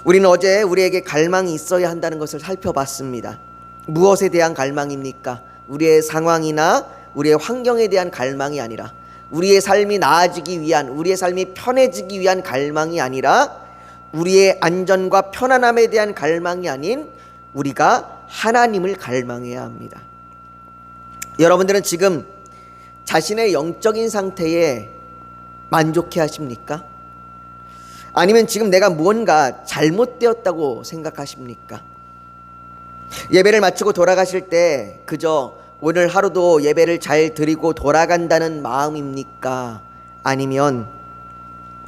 우리는 어제 우리에게 갈망이 있어야 한다는 것을 살펴봤습니다. 무엇에 대한 갈망입니까? 우리의 상황이나 우리의 환경에 대한 갈망이 아니라, 우리의 삶이 나아지기 위한, 우리의 삶이 편해지기 위한 갈망이 아니라, 우리의 안전과 편안함에 대한 갈망이 아닌 우리가 하나님을 갈망해야 합니다. 여러분들은 지금 자신의 영적인 상태에 만족해 하십니까? 아니면 지금 내가 무언가 잘못되었다고 생각하십니까? 예배를 마치고 돌아가실 때 그저 오늘 하루도 예배를 잘 드리고 돌아간다는 마음입니까? 아니면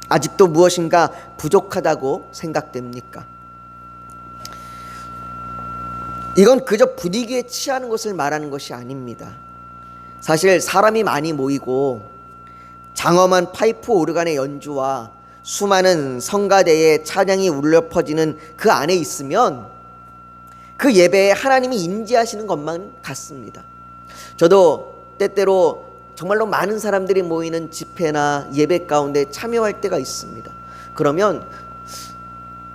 아직도 무엇인가 부족하다고 생각됩니까? 이건 그저 분위기에 취하는 것을 말하는 것이 아닙니다. 사실 사람이 많이 모이고 장엄한 파이프 오르간의 연주와 수많은 성가대의 찬양이 울려 퍼지는 그 안에 있으면 그 예배에 하나님이 임재하시는 것만 같습니다. 저도 때때로 정말로 많은 사람들이 모이는 집회나 예배 가운데 참여할 때가 있습니다. 그러면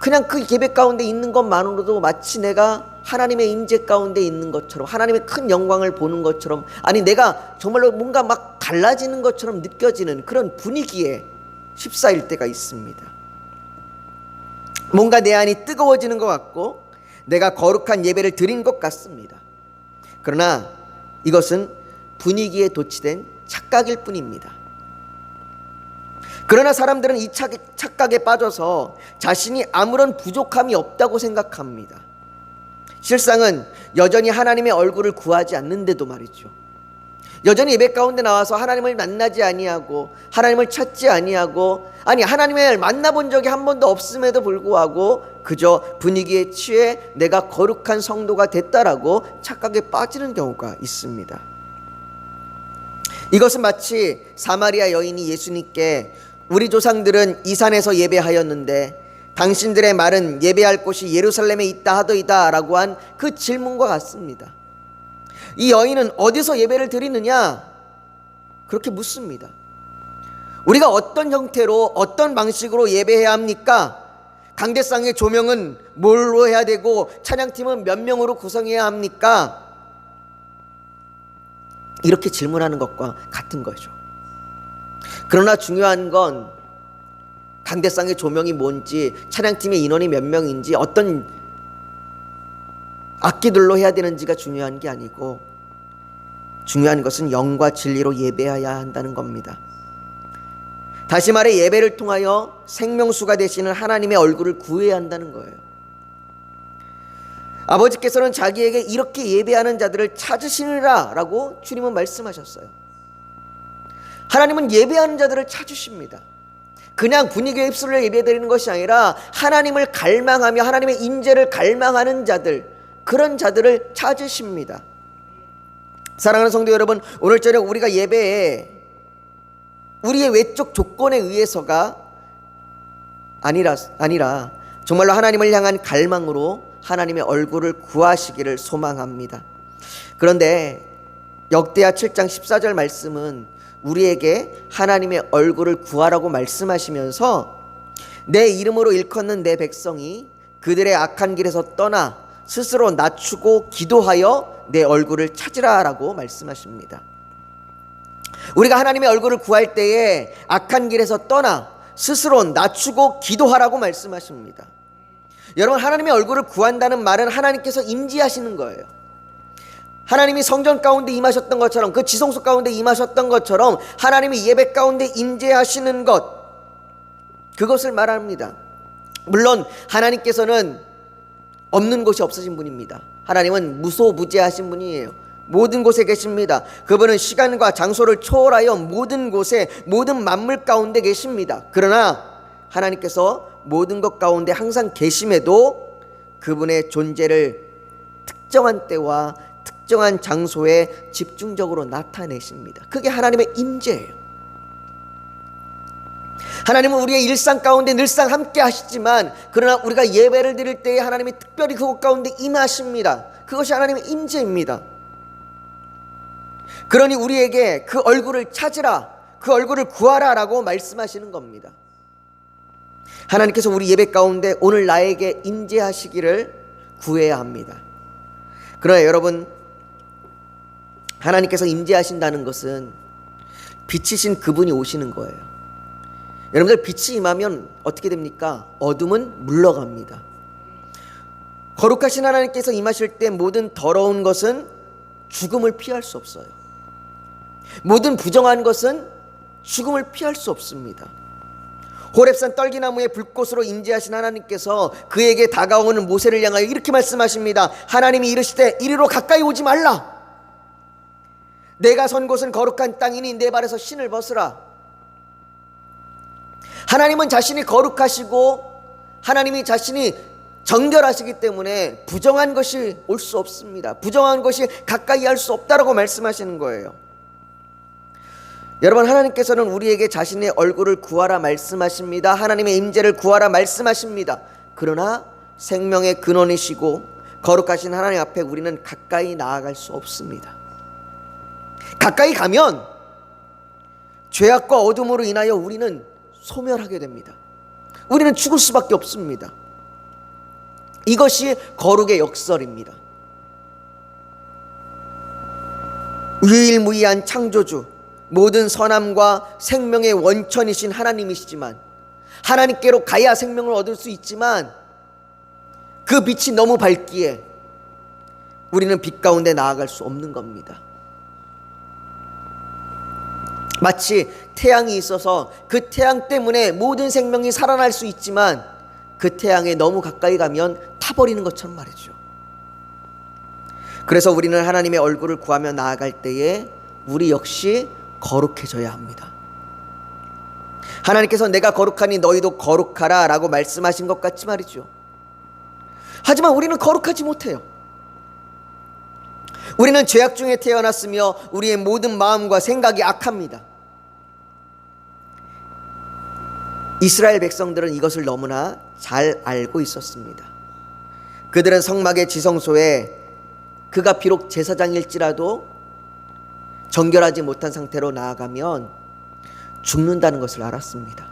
그냥 그 예배 가운데 있는 것만으로도 마치 내가 하나님의 임재 가운데 있는 것처럼, 하나님의 큰 영광을 보는 것처럼, 아니 내가 정말로 뭔가 막 달라지는 것처럼 느껴지는 그런 분위기에 휩싸일 때가 있습니다. 뭔가 내 안이 뜨거워지는 것 같고 내가 거룩한 예배를 드린 것 같습니다. 그러나 이것은 분위기에 도취된 착각일 뿐입니다. 그러나 사람들은 이 착각에 빠져서 자신이 아무런 부족함이 없다고 생각합니다. 실상은 여전히 하나님의 얼굴을 구하지 않는데도 말이죠, 여전히 예배 가운데 나와서 하나님을 만나지 아니하고 하나님을 찾지 아니하고, 아니 하나님을 만나본 적이 한 번도 없음에도 불구하고 그저 분위기에 취해 내가 거룩한 성도가 됐다라고 착각에 빠지는 경우가 있습니다. 이것은 마치 사마리아 여인이 예수님께 우리 조상들은 이 산에서 예배하였는데 당신들의 말은 예배할 곳이 예루살렘에 있다 하더이다 라고 한 그 질문과 같습니다. 이 여인은 어디서 예배를 드리느냐? 그렇게 묻습니다. 우리가 어떤 형태로 어떤 방식으로 예배해야 합니까? 강대상의 조명은 뭘로 해야 되고 찬양팀은 몇 명으로 구성해야 합니까? 이렇게 질문하는 것과 같은 거죠. 그러나 중요한 건 강대상의 조명이 뭔지, 찬양팀의 인원이 몇 명인지, 어떤 악기들로 해야 되는지가 중요한 게 아니고 중요한 것은 영과 진리로 예배해야 한다는 겁니다. 다시 말해 예배를 통하여 생명수가 되시는 하나님의 얼굴을 구해야 한다는 거예요. 아버지께서는 자기에게 이렇게 예배하는 자들을 찾으시느라 라고 주님은 말씀하셨어요. 하나님은 예배하는 자들을 찾으십니다. 그냥 분위기에 휩쓸려 예배드리는 것이 아니라 하나님을 갈망하며 하나님의 임재를 갈망하는 자들, 그런 자들을 찾으십니다. 사랑하는 성도 여러분, 오늘 저녁 우리가 예배에 우리의 외적 조건에 의해서가 아니라 정말로 하나님을 향한 갈망으로 하나님의 얼굴을 구하시기를 소망합니다. 그런데 역대하 7장 14절 말씀은 우리에게 하나님의 얼굴을 구하라고 말씀하시면서 내 이름으로 일컫는 내 백성이 그들의 악한 길에서 떠나 스스로 낮추고 기도하여 내 얼굴을 찾으라라고 말씀하십니다. 우리가 하나님의 얼굴을 구할 때에 악한 길에서 떠나 스스로 낮추고 기도하라고 말씀하십니다. 여러분, 하나님의 얼굴을 구한다는 말은 하나님께서 임재하시는 거예요. 하나님이 성전 가운데 임하셨던 것처럼, 그 지성소 가운데 임하셨던 것처럼 하나님이 예배 가운데 임재하시는 것, 그것을 말합니다. 물론 하나님께서는 없는 곳이 없으신 분입니다. 하나님은 무소무재하신 분이에요. 모든 곳에 계십니다. 그분은 시간과 장소를 초월하여 모든 곳에, 모든 만물 가운데 계십니다. 그러나 하나님께서 모든 것 가운데 항상 계심에도 그분의 존재를 특정한 때와 특정한 장소에 집중적으로 나타내십니다. 그게 하나님의 임재예요. 하나님은 우리의 일상 가운데 늘상 함께 하시지만, 그러나 우리가 예배를 드릴 때에 하나님이 특별히 그곳 가운데 임하십니다. 그것이 하나님의 임재입니다. 그러니 우리에게 그 얼굴을 찾으라, 그 얼굴을 구하라 라고 말씀하시는 겁니다. 하나님께서 우리 예배 가운데 오늘 나에게 임재하시기를 구해야 합니다. 그러나 여러분, 하나님께서 임재하신다는 것은 빛이신 그분이 오시는 거예요. 여러분들, 빛이 임하면 어떻게 됩니까? 어둠은 물러갑니다. 거룩하신 하나님께서 임하실 때 모든 더러운 것은 죽음을 피할 수 없어요. 모든 부정한 것은 죽음을 피할 수 없습니다. 호렙산 떨기나무의 불꽃으로 임재하신 하나님께서 그에게 다가오는 모세를 향하여 이렇게 말씀하십니다. 하나님이 이르시되 이리로 가까이 오지 말라. 내가 선 곳은 거룩한 땅이니 내 발에서 신을 벗으라. 하나님은 자신이 거룩하시고 하나님이 자신이 정결하시기 때문에 부정한 것이 올 수 없습니다. 부정한 것이 가까이 할 수 없다라고 말씀하시는 거예요. 여러분, 하나님께서는 우리에게 자신의 얼굴을 구하라 말씀하십니다. 하나님의 임재를 구하라 말씀하십니다. 그러나 생명의 근원이시고 거룩하신 하나님 앞에 우리는 가까이 나아갈 수 없습니다. 가까이 가면 죄악과 어둠으로 인하여 우리는 소멸하게 됩니다. 우리는 죽을 수밖에 없습니다. 이것이 거룩의 역설입니다. 유일무이한 창조주, 모든 선함과 생명의 원천이신 하나님이시지만, 하나님께로 가야 생명을 얻을 수 있지만 그 빛이 너무 밝기에 우리는 빛 가운데 나아갈 수 없는 겁니다. 마치 태양이 있어서 그 태양 때문에 모든 생명이 살아날 수 있지만 그 태양에 너무 가까이 가면 타버리는 것처럼 말이죠. 그래서 우리는 하나님의 얼굴을 구하며 나아갈 때에 우리 역시 거룩해져야 합니다. 하나님께서 내가 거룩하니 너희도 거룩하라 라고 말씀하신 것 같이 말이죠. 하지만 우리는 거룩하지 못해요. 우리는 죄악 중에 태어났으며 우리의 모든 마음과 생각이 악합니다. 이스라엘 백성들은 이것을 너무나 잘 알고 있었습니다. 그들은 성막의 지성소에 그가 비록 제사장일지라도 정결하지 못한 상태로 나아가면 죽는다는 것을 알았습니다.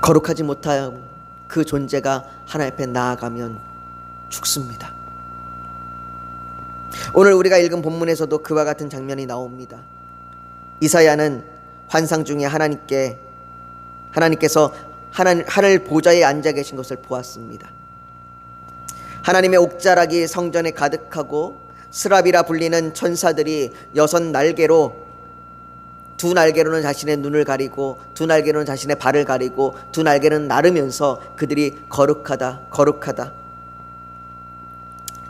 거룩하지 못한 그 존재가 하나님 앞에 나아가면 죽습니다. 오늘 우리가 읽은 본문에서도 그와 같은 장면이 나옵니다. 이사야는 환상 중에 하나님께서 하늘 보좌에 앉아 계신 것을 보았습니다. 하나님의 옥자락이 성전에 가득하고 스랍이라 불리는 천사들이 6날개로, 2날개로는 자신의 눈을 가리고 2날개로는 자신의 발을 가리고 2날개는 나르면서 그들이 거룩하다 거룩하다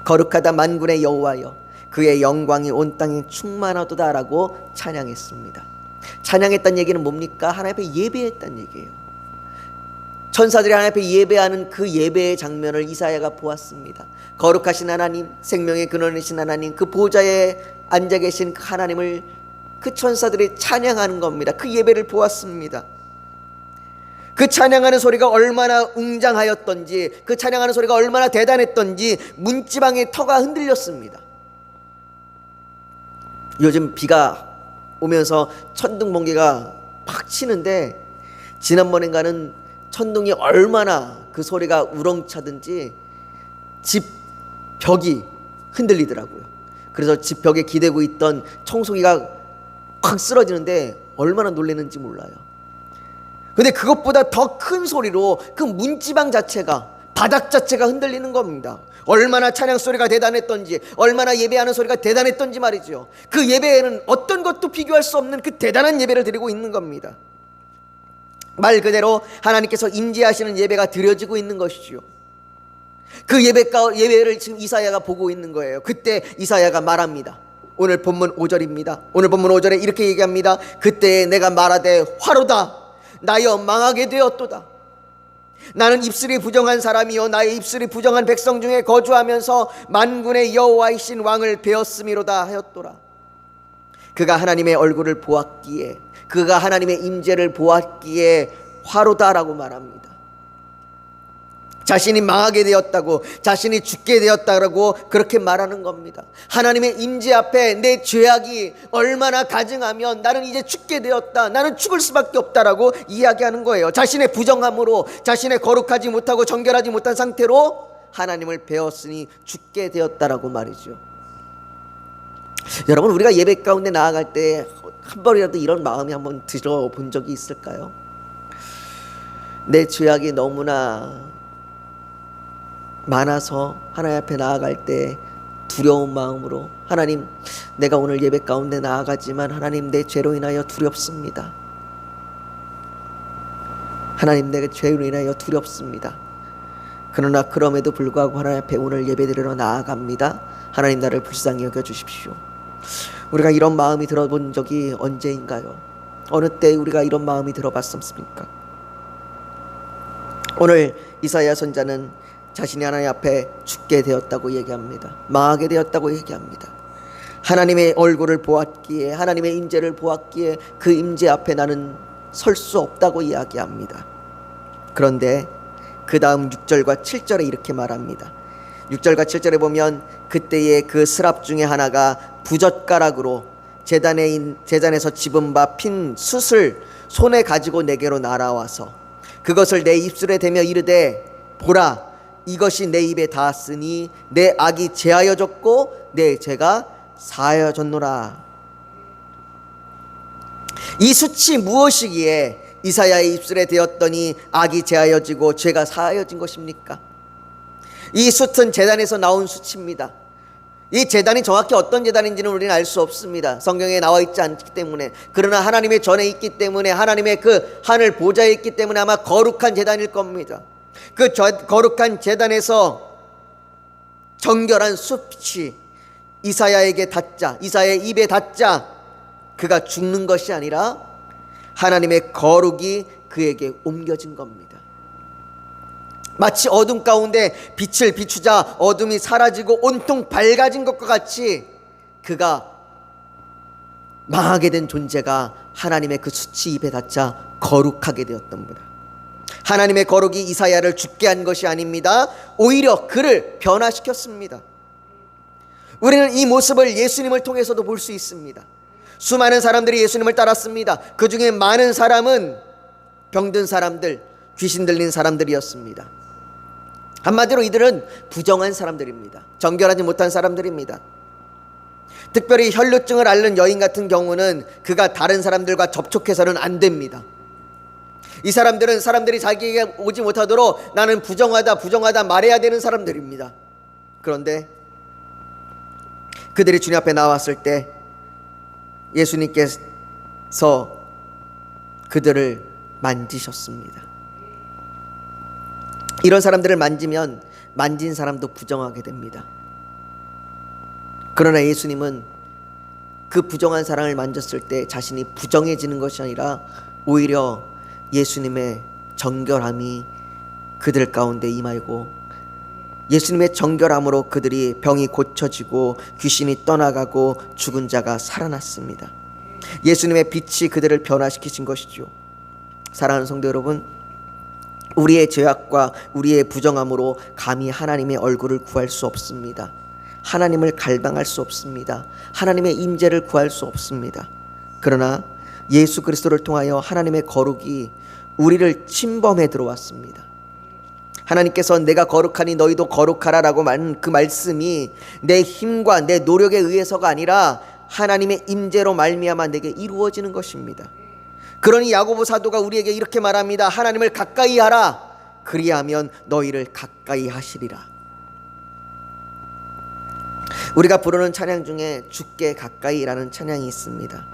거룩하다 만군의 여호와여 그의 영광이 온 땅에 충만하도다 라고 찬양했습니다. 찬양했다는 얘기는 뭡니까? 하나님 앞에 예배했다는 얘기예요. 천사들이 하나님 앞에 예배하는 그 예배의 장면을 이사야가 보았습니다. 거룩하신 하나님, 생명의 근원이신 하나님, 그 보좌에 앉아 계신 그 하나님을 그 천사들이 찬양하는 겁니다. 그 예배를 보았습니다. 그 찬양하는 소리가 얼마나 웅장하였던지, 그 찬양하는 소리가 얼마나 대단했던지 문지방의 터가 흔들렸습니다. 요즘 비가 오면서 천둥 번개가 팍 치는데, 지난번엔가는 천둥이 얼마나 그 소리가 우렁차든지 집 벽이 흔들리더라고요. 그래서 집 벽에 기대고 있던 청소기가 확 쓰러지는데 얼마나 놀랐는지 몰라요. 근데 그것보다 더 큰 소리로 그 문지방 자체가, 바닥 자체가 흔들리는 겁니다. 얼마나 찬양 소리가 대단했던지, 얼마나 예배하는 소리가 대단했던지 말이죠. 그 예배에는 어떤 것도 비교할 수 없는 그 대단한 예배를 드리고 있는 겁니다. 말 그대로 하나님께서 임재하시는 예배가 드려지고 있는 것이죠. 그 예배를 지금 이사야가 보고 있는 거예요. 그때 이사야가 말합니다. 오늘 본문 5절입니다. 오늘 본문 5절에 이렇게 얘기합니다. 그때 내가 말하되 화로다 나여 망하게 되었도다. 나는 입술이 부정한 사람이요 나의 입술이 부정한 백성 중에 거주하면서 만군의 여호와이신 왕을 배었음이로다 하였도라. 그가 하나님의 얼굴을 보았기에, 그가 하나님의 임재를 보았기에 화로다라고 말합니다. 자신이 망하게 되었다고, 자신이 죽게 되었다고 그렇게 말하는 겁니다. 하나님의 임재 앞에 내 죄악이 얼마나 가증하면 나는 이제 죽게 되었다, 나는 죽을 수밖에 없다라고 이야기하는 거예요. 자신의 부정함으로, 자신의 거룩하지 못하고 정결하지 못한 상태로 하나님을 배웠으니 죽게 되었다라고 말이죠. 여러분, 우리가 예배 가운데 나아갈 때 한 번이라도 이런 마음이 한번 들어본 적이 있을까요? 내 죄악이 너무나 많아서 하나님 앞에 나아갈 때 두려운 마음으로, 하나님, 내가 오늘 예배 가운데 나아가지만 하나님, 내 죄로 인하여 두렵습니다. 하나님, 내 죄로 인하여 두렵습니다. 그러나 그럼에도 불구하고 하나님 앞에 오늘 예배드리러 나아갑니다. 하나님, 나를 불쌍히 여겨주십시오. 우리가 이런 마음이 들어본 적이 언제인가요? 어느 때 우리가 이런 마음이 들어봤습니까? 오늘 이사야 선자는 자신이 하나님 앞에 죽게 되었다고 얘기합니다. 망하게 되었다고 얘기합니다. 하나님의 얼굴을 보았기에, 하나님의 임재를 보았기에 그 임재 앞에 나는 설 수 없다고 이야기합니다. 그런데 그 다음 6절과 7절에 이렇게 말합니다. 6절과 7절에 보면 그때의 그 스랍 중에 하나가 부젓가락으로 제단에서 집은 바 핀 숯을 손에 가지고 내게로 날아와서 그것을 내 입술에 대며 이르되, 보라, 이것이 내 입에 닿았으니 내 악이 제하여졌고 내 죄가 사하여졌노라. 이 숯이 무엇이기에 이사야의 입술에 되었더니 악이 제하여지고 죄가 사하여진 것입니까? 이 숯은 제단에서 나온 숯입니다. 이 제단이 정확히 어떤 제단인지는 우리는 알 수 없습니다. 성경에 나와 있지 않기 때문에. 그러나 하나님의 전에 있기 때문에, 하나님의 그 하늘 보좌에 있기 때문에 아마 거룩한 제단일 겁니다. 그 거룩한 제단에서 정결한 숯이 이사야에게 닿자, 이사야의 입에 닿자 그가 죽는 것이 아니라 하나님의 거룩이 그에게 옮겨진 겁니다. 마치 어둠 가운데 빛을 비추자 어둠이 사라지고 온통 밝아진 것과 같이 그가 망하게 된 존재가 하나님의 그 숯이 입에 닿자 거룩하게 되었던 겁니다. 하나님의 거룩이 이사야를 죽게 한 것이 아닙니다. 오히려 그를 변화시켰습니다. 우리는 이 모습을 예수님을 통해서도 볼 수 있습니다. 수많은 사람들이 예수님을 따랐습니다. 그 중에 많은 사람은 병든 사람들, 귀신 들린 사람들이었습니다. 한마디로 이들은 부정한 사람들입니다. 정결하지 못한 사람들입니다. 특별히 혈루증을 앓는 여인 같은 경우는 그가 다른 사람들과 접촉해서는 안 됩니다. 이 사람들은 사람들이 자기에게 오지 못하도록 나는 부정하다 말해야 되는 사람들입니다. 그런데 그들이 주님 앞에 나왔을 때 예수님께서 그들을 만지셨습니다. 이런 사람들을 만지면 만진 사람도 부정하게 됩니다. 그러나 예수님은 그 부정한 사람을 만졌을 때 자신이 부정해지는 것이 아니라 오히려 예수님의 정결함이 그들 가운데 임하고 예수님의 정결함으로 그들이 병이 고쳐지고 귀신이 떠나가고 죽은 자가 살아났습니다. 예수님의 빛이 그들을 변화시키신 것이죠. 사랑하는 성도 여러분, 우리의 죄악과 우리의 부정함으로 감히 하나님의 얼굴을 구할 수 없습니다. 하나님을 갈망할 수 없습니다. 하나님의 임재를 구할 수 없습니다. 그러나 예수 그리스도를 통하여 하나님의 거룩이 우리를 침범해 들어왔습니다. 하나님께서 내가 거룩하니 너희도 거룩하라 라고 말한 그 말씀이 내 힘과 내 노력에 의해서가 아니라 하나님의 임재로 말미암아 내게 이루어지는 것입니다. 그러니 야고보 사도가 우리에게 이렇게 말합니다. 하나님을 가까이 하라. 그리하면 너희를 가까이 하시리라. 우리가 부르는 찬양 중에 주께 가까이라는 찬양이 있습니다.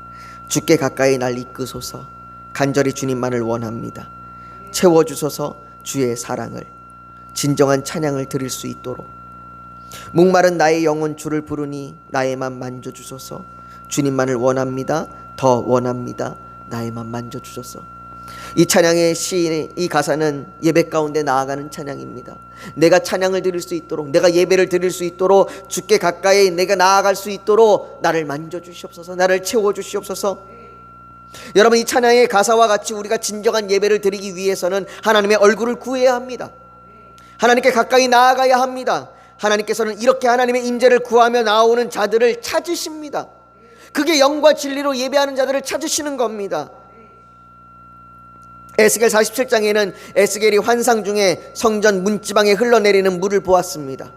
주께 가까이 날 이끄소서. 간절히 주님만을 원합니다. 채워주소서. 주의 사랑을, 진정한 찬양을 드릴 수 있도록. 목마른 나의 영혼 주를 부르니 나의 맘 만져주소서. 주님만을 원합니다. 더 원합니다. 나의 맘 만져주소서. 이 찬양의 시, 이 가사는 예배 가운데 나아가는 찬양입니다. 내가 찬양을 드릴 수 있도록, 내가 예배를 드릴 수 있도록, 주께 가까이 내가 나아갈 수 있도록 나를 만져주시옵소서. 나를 채워주시옵소서. 여러분, 이 찬양의 가사와 같이 우리가 진정한 예배를 드리기 위해서는 하나님의 얼굴을 구해야 합니다. 하나님께 가까이 나아가야 합니다. 하나님께서는 이렇게 하나님의 임재를 구하며 나오는 자들을 찾으십니다. 그게 영과 진리로 예배하는 자들을 찾으시는 겁니다. 에스겔 47장에는 에스겔이 환상 중에 성전 문지방에 흘러내리는 물을 보았습니다.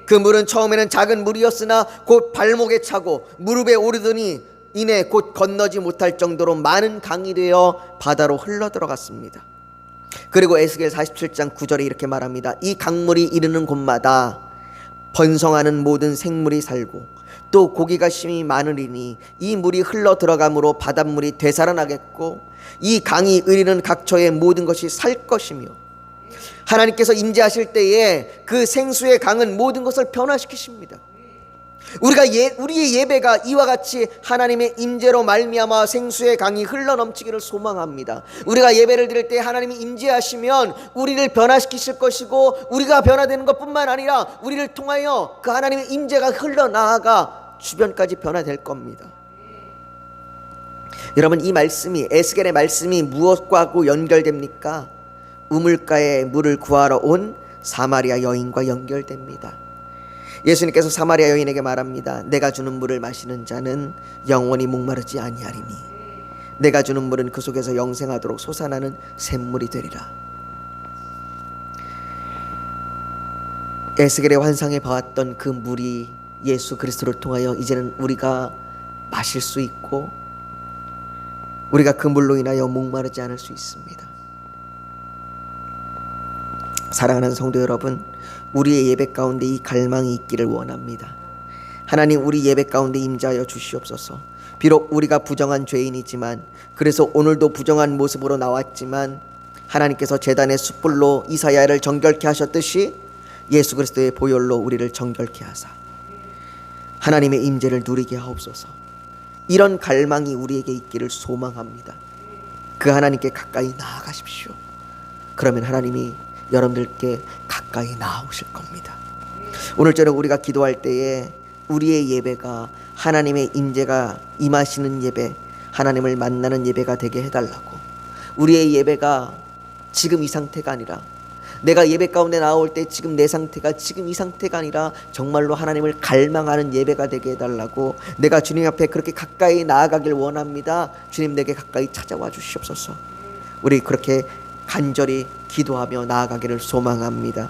그 물은 처음에는 작은 물이었으나 곧 발목에 차고 무릎에 오르더니 이내 곧 건너지 못할 정도로 많은 강이 되어 바다로 흘러들어갔습니다. 그리고 에스겔 47장 9절에 이렇게 말합니다. 이 강물이 이르는 곳마다 번성하는 모든 생물이 살고 또 고기가 심히 많으리니 이 물이 흘러 들어가므로 바닷물이 되살아나겠고 이 강이 흐르는 각처의 모든 것이 살 것이며, 하나님께서 임재하실 때에 그 생수의 강은 모든 것을 변화시키십니다. 우리의 예배가 이와 같이 하나님의 임재로 말미암아 생수의 강이 흘러 넘치기를 소망합니다. 우리가 예배를 드릴 때 하나님이 임재하시면 우리를 변화시키실 것이고, 우리가 변화되는 것뿐만 아니라 우리를 통하여 그 하나님의 임재가 흘러나아가 주변까지 변화될 겁니다. 여러분, 이 말씀이, 에스겔의 말씀이 무엇과 연결됩니까? 우물가에 물을 구하러 온 사마리아 여인과 연결됩니다. 예수님께서 사마리아 여인에게 말합니다. 내가 주는 물을 마시는 자는 영원히 목마르지 아니하리니 내가 주는 물은 그 속에서 영생하도록 솟아나는 샘물이 되리라. 에스겔의 환상에 봐왔던 그 물이 예수 그리스도를 통하여 이제는 우리가 마실 수 있고, 우리가 그 물로 인하여 목마르지 않을 수 있습니다. 사랑하는 성도 여러분, 우리의 예배 가운데 이 갈망이 있기를 원합니다. 하나님, 우리 예배 가운데 임재하여 주시옵소서. 비록 우리가 부정한 죄인이지만, 그래서 오늘도 부정한 모습으로 나왔지만, 하나님께서 제단의 숯불로 이사야를 정결케 하셨듯이 예수 그리스도의 보혈로 우리를 정결케 하사 하나님의 임재를 누리게 하옵소서. 이런 갈망이 우리에게 있기를 소망합니다. 그 하나님께 가까이 나아가십시오. 그러면 하나님이 여러분들께 가까이 나아오실 겁니다. 오늘 저녁 우리가 기도할 때에 우리의 예배가 하나님의 임재가 임하시는 예배, 하나님을 만나는 예배가 되게 해달라고, 우리의 예배가 지금 이 상태가 아니라, 내가 예배 가운데 나올 때 지금 내 상태가 지금 이 상태가 아니라 정말로 하나님을 갈망하는 예배가 되게 해달라고, 내가 주님 앞에 그렇게 가까이 나아가길 원합니다. 주님, 내게 가까이 찾아와 주시옵소서. 우리 그렇게 간절히 기도하며 나아가기를 소망합니다.